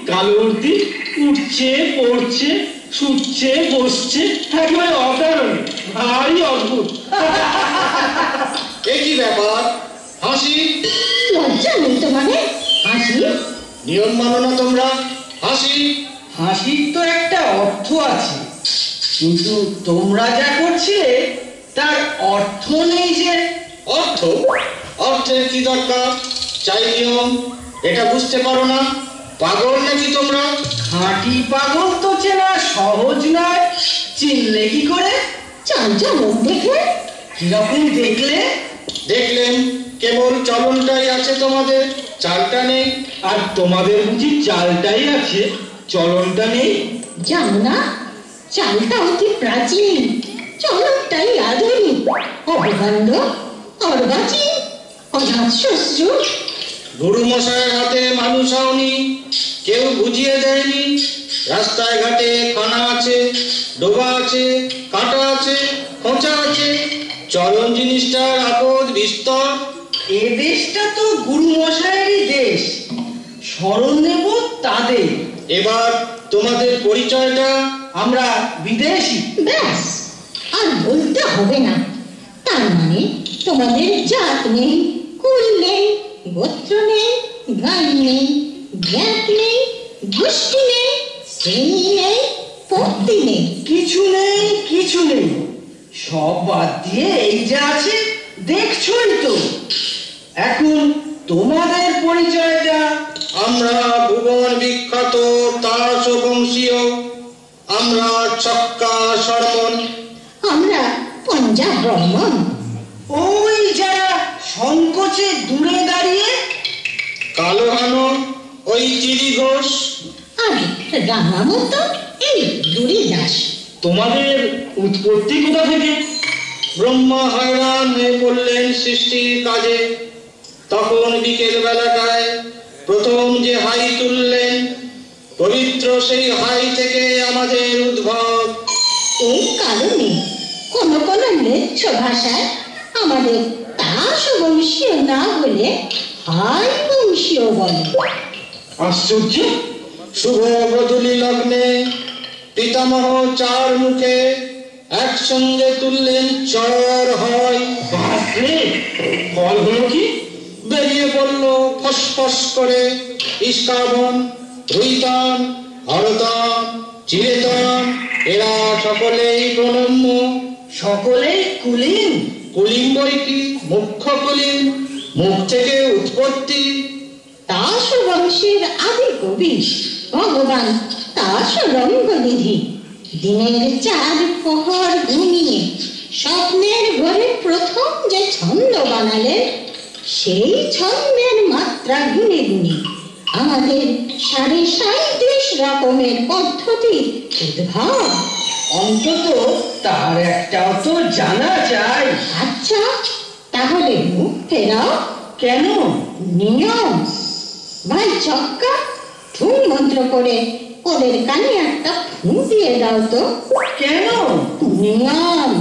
কালো মূর্তি উঠছে পড়ছে শুচ্ছে বসছে, একেবারে অকারণ, ভারী অদ্ভুত। একই ব্যাপার, হাসি। লজ্জা নেই তোমাদের? হাসি নিয়ম মানো না তোমরা? হাসি হাসির তো একটা অর্থ আছে, কিন্তু তোমরা যা করছিলে তার অর্থ নেই যে। অর্থ? অর্থের কি দরকার? চাই নিয়ম, এটা বুঝতে পারো না? পাগল নাকি তোমরা? খাঁটি পাগল তো চেনা সহজ নয়, চিনলে কি করে? চাল চলন দেখে। কিরকম দেখলে? দেখলেন কেবল চলনটাই আছে তোমাদের, চালটা নেই। আর তোমাদের বুঝি চালটাই আছে, চলনটা নেই? জানো না, চালটা অতি প্রাচীন, চলনটাই আধুনিক। অবকাণ্ড, অর্বাচীন, অজাত শস্ত্র। গুরু মশাইয়ের হাতে মানুষ হওনি, কেউ বুঝিয়ে দেয়নি। রাস্তায় ঘাটে খানা আছে, ডোবা আছে, কাঁটা আছে, খোঁচা আছে। চলন জিনিসটার আপদ বিস্তর। এ দেশটা তো গুরু মশাইয়েরই দেশ, স্মরণ নেব তাদের। এবার তোমাদের পরিচয়টা? আমরা বিদেশি। ব্যাস, আর বলতে হবে না। তার মানে তোমাদের জাত নেই, কুল নেই, গোত্র নেই, গান নেই, জ্ঞাত নেই, গোষ্ঠী নেই, শ্রেণী নেই, পক্তি নেই। কিছু নেই, কিছু নেই, সব বাদ দিয়ে এই যা আছে দেখছই তো। এখন তোমাদের পরিচয়টা? আমরা ভুবন বিখ্যাত তাস বংশীয়, আমরা ছক্কা শর্মন। আমরা পঞ্জাব ব্রাহ্মণ। ওই যারা সংকোচে দূরে দাঁড়িয়ে। কালো হানো ওই চিরি ঘোষ। আর রাঙা মতো এই দুরি দাস। তোমাদের উৎপত্তি কোথা থেকে? ব্রহ্মা হয়রান হয়ে পড়লেন সৃষ্টির কাজে, তখন বিকেল বেলাটায় প্রথম যে হাই তুললেন, পবিত্র সেই হাই থেকে আমাদের উদ্ভব। এই কারণে কোন কোন ম্লেচ্ছ ভাষায় আমাদের তাস বংশীয় না বলে হাই বংশীয় বলে। আশ্চর্য! শুভ বদলি লগ্নে পিতামহ চার মুখে একসঙ্গে তুললেন চর হয়। বাপরে, ফল হলো কি? বেরিয়ে পড়ল ফসফস করে ইস্কাবন, রুইতান, হরতান, চিলেতান। এরা সকলেই প্রণম্য, সকলেই কুলীন। কুলীন বই কি? মুখ্য কুলীন, মুখ থেকে উৎপত্তি। তাস বংশের আদি কবি ভগবান তাস রঙ্গনিধি দিনের চাঁদ প্রহর ঘুমিয়ে স্বপ্নের ঘরে প্রথম যে ছন্দ বানালেন, সেই ছন্দের মাত্রা গুনে গুনে আমাদের 37.5 রকমের পদ্ধতি উদ্ভব। অন্তত তার একটাও তো জানা চাই। আচ্ছা, তাহলে মুখ ফেরাও। কেন? নিয়ম। ভাই চক্কা, ঠুং মন্ত্র করে ওদের কানে একটা ফু দিয়ে দাও তো। কেন? নিয়ম।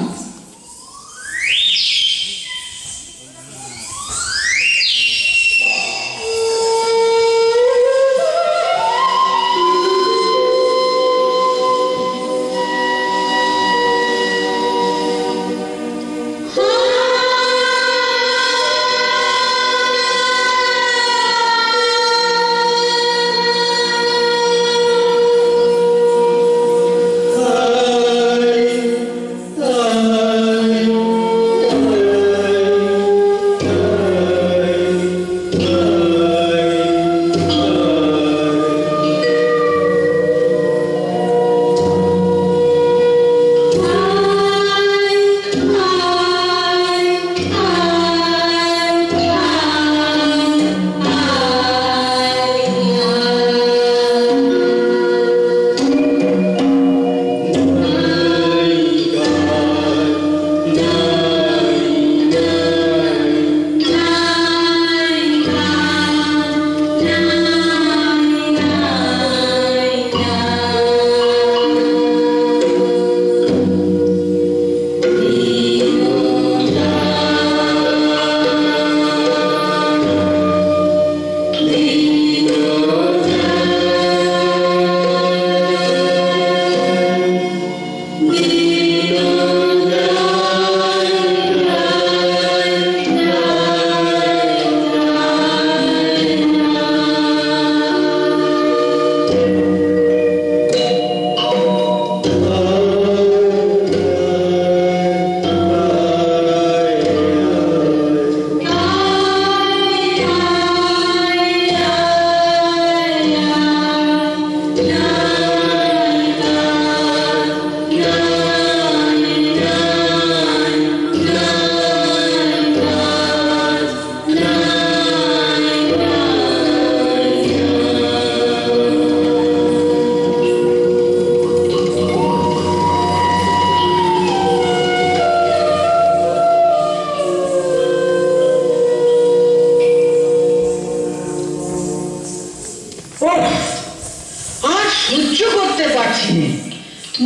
আর সহ্য করতে পারছি না,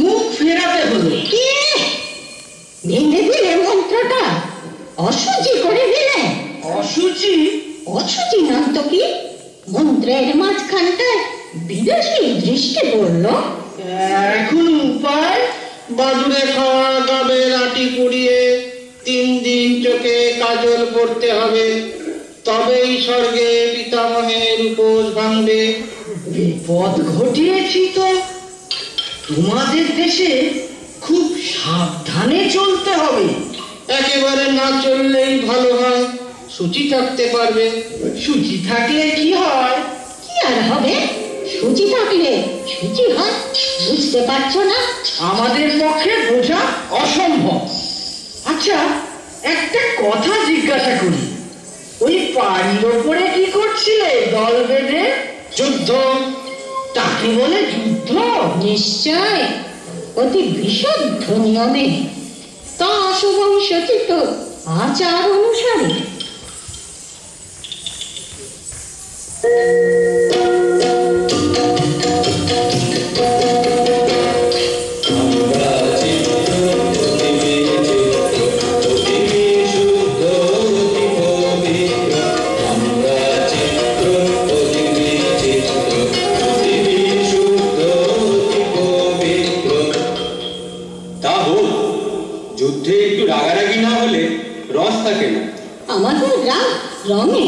মুখ ফেরাতে হলো। ভেঙে দিলে মন্ত্রটা, অশুচি করে দিলে। অসুচি? অশুচি নাম তো কি? মন্ত্রের মাঝখানটায় বিদেশি দৃষ্টি পড়লো। এখন উপায়? বাদুড়ে খাওয়া গাবের আটি পুড়িয়ে 3 দিন চোখে কাজল পড়তে হবে, তবেই স্বর্গে পিতামহের উপোস ভাঙবে। বিপদ ঘটিয়েছি তো। তোমাদের দেশে খুব সাবধানে চলতে হবে। একেবারে না চললেই ভালো হয়, সূচি থাকতে পারবে। সূচি থাকলে কি হয়? কি আর হবে? সুচি থাকলে সুচি হয়, বুঝতে পারছো না? আমাদের পক্ষে বোঝা অসম্ভব। আচ্ছা, একটা কথা জিজ্ঞাসা করি, ওই পাড়ির ওপরে কি করছিলে দল বেঁধে? যুদ্ধ। তাকে বলে যুদ্ধ? নিশ্চয়, অতি বিশুদ্ধ নিয়মে, তা সুবংশোচিত আচার অনুসারে। যুদ্ধে একটু রাগারাগি না হলে রস থাকে না। আমাদের রাগ রঙে।